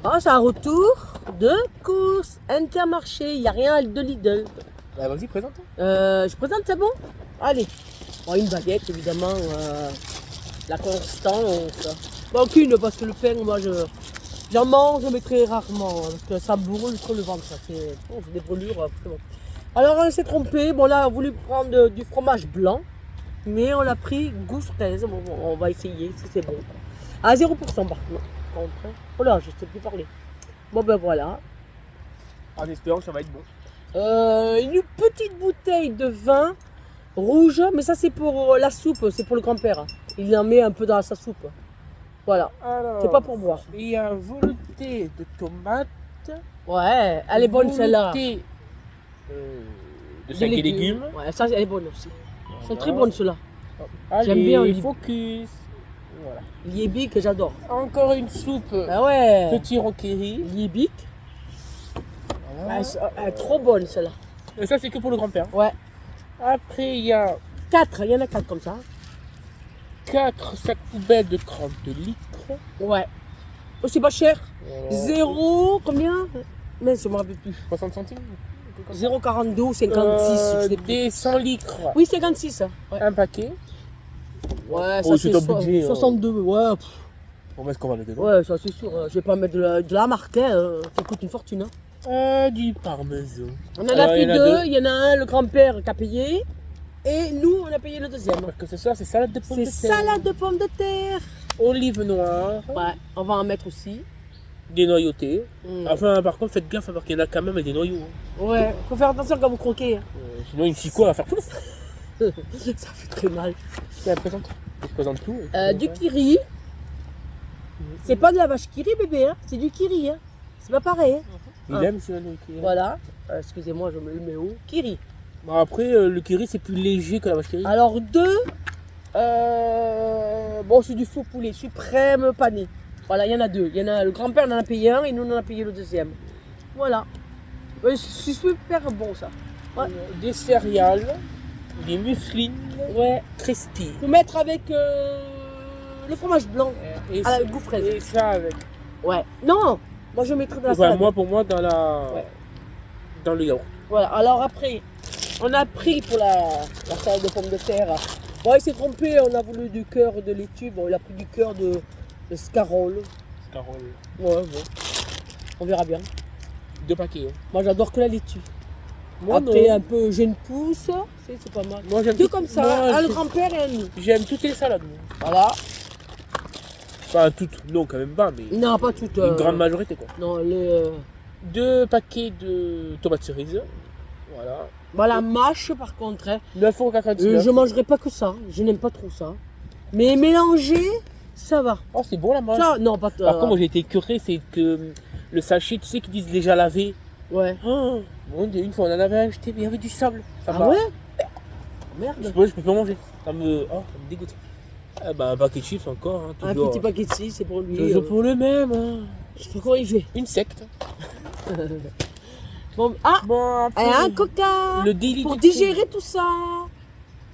Ah, c'est un retour de course Intermarché. Il n'y a rien de Lidl. Bah, vas-y, présente. Je présente, c'est bon? Allez. Bon, une baguette, évidemment. La constance. Bon, aucune, parce que le pain, moi, j'en mange, mais très rarement. Parce que ça brûle trop le ventre. Ça. C'est des brûlures. C'est bon. Alors, on s'est trompé. Bon, là, on a voulu prendre du fromage blanc. Mais on a pris goût fraise. Bon, on va essayer si c'est bon. À 0% par contre. Oh là, je ne sais plus parler. Bon, ben voilà. En espérant que ça va être bon. Une petite bouteille de vin rouge. Mais ça, c'est pour la soupe. C'est pour le grand-père. Il en met un peu dans sa soupe. Voilà. Alors, C'est pas pour boire. Il y a un velouté de tomates. Ouais, elle est bonne celle-là. Velouté, de 5 légumes. Ouais, ça, elle est bonne aussi. Elles sont Voilà. très bonnes ceux-là. Allez, J'aime bien le focus. Voilà. Liébic, que j'adore. Encore une soupe. Ah ouais. Petit roquerie. Liébic. Voilà. Elle est trop bonne celle-là. Et ça, c'est que pour le grand-père. Ouais. Après, il y a 4, il y en a 4 comme ça. 4 sacs poubelles de 30 litres. Ouais. Aussi pas cher. Voilà. 0, combien? Mais je me rappelle plus. 60 centimes. 0,42 ou 56. Je sais plus. Des 100 litres. Oui, 56. Ouais, Un paquet. ouais, Oh, ça c'est c'est ton budget, 62. Ouais, On met ce qu'on va le dedans. ouais, ça c'est sûr. Je vais pas mettre de la marque, hein. Ça coûte une fortune. Hein. Du parmesan. On en a Alors, pris il y en a deux. Il y en a un, le grand-père qui a payé. Et nous, on a payé le deuxième. Parce que ce soir, c'est salade de pommes de C'est terre. salade de pommes de terre. Olive noire. Ouais, on va en mettre aussi. Des noyautés. Mm. Enfin, par contre, faites gaffe parce qu'il y en a quand même avec des noyaux. Hein. Ouais, faut faire attention quand vous croquez. Hein. Sinon, une psycho, elle va faire tout. Ça fait très mal. Tiens, présente. Je présente tout. Du kiri. C'est pas de la vache kiri, bébé. Hein. C'est du kiri. Hein. C'est pas pareil. Hein. Il aime ce noyauté. Voilà. Excusez-moi, je me le mets où? Kiri. Bon, après, le kiri, c'est plus léger que la vache kiri. Alors, 2. Bon, c'est du faux poulet suprême pané. Voilà, il y en a 2. Il y en a, le grand-père en a payé un et nous, on en a payé le deuxième. Voilà. Ouais, c'est super bon, ça. Ouais. Des céréales. Des mufflines. Ouais. Crispy. Faut mettre avec le fromage blanc. Et À la goût fraise. Et ça avec. Ouais. Non, moi je mettrais de la Enfin, salade. moi, pour moi, dans la. Ouais. Dans le yaourt. Voilà. Alors après, on a pris pour la salade de pommes de terre. Bon, il s'est trompé. On a voulu du cœur de laitue. Bon, il a pris du cœur de scarole. Carole. Ouais, bon. On verra bien. 2 paquets. Hein. Moi, j'adore que la laitue. Moi, Après, non. un peu jeune pousse. C'est pas mal. Moi, j'aime Deux tout- comme ça. moi, Un le je- grand-père et un nous. J'aime toutes les salades. Moi. Voilà. Enfin, toutes. Non, quand même pas, mais. Non, pas toutes. Une grande majorité, quoi. Non, les. 2 paquets de tomates cerises. Voilà. Voilà, mâche par contre. Hein. 9,99 Je mangerai pas que ça. Je n'aime pas trop ça. Mais mélanger, ça va. Oh, c'est bon la mâche. Ça, non, pas Par contre, moi j'ai été écœuré, c'est que le sachet, tu sais, qu'ils disent déjà lavé. Ouais. Oh, mon Dieu, une fois on en avait acheté, mais il y avait du sable. Ça Ah m'a- ouais? Je Merde. peux pas manger. Ça me dégoûte. Ah bah, un paquet de chips encore. Hein, Un toujours, petit paquet de scie, c'est pour lui. toujours pour le même. Hein. Je sais pas comment il fait. Une secte. Bon, ah, Bon, et un coca le délit pour de- digérer tout ça.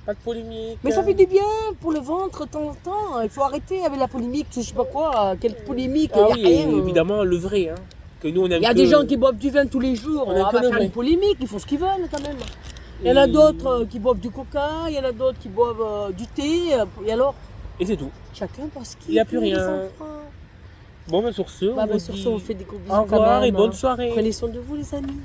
Pas de polémique. Mais ça fait du bien pour le ventre de temps en temps. Il faut arrêter avec la polémique, je sais pas quoi. Quelle polémique, Ah y a oui, rien. évidemment, le vrai. Hein. Que nous, on aime Il y a que- des gens qui boivent du vin tous les jours. On On aime va que le faire vrai. une polémique, ils font ce qu'ils veulent quand même. Il y en a Et- d'autres qui boivent du coca, il y en a d'autres qui boivent du thé. Et alors, Et c'est tout. chacun pense qu'il Il y a plus veut, les rien. enfants. Bon, ben sur ce, Bah, on vous sur dit ce, on fait des gros bisous au revoir quand même, et bonne hein. soirée. Prenez soin de vous les amis.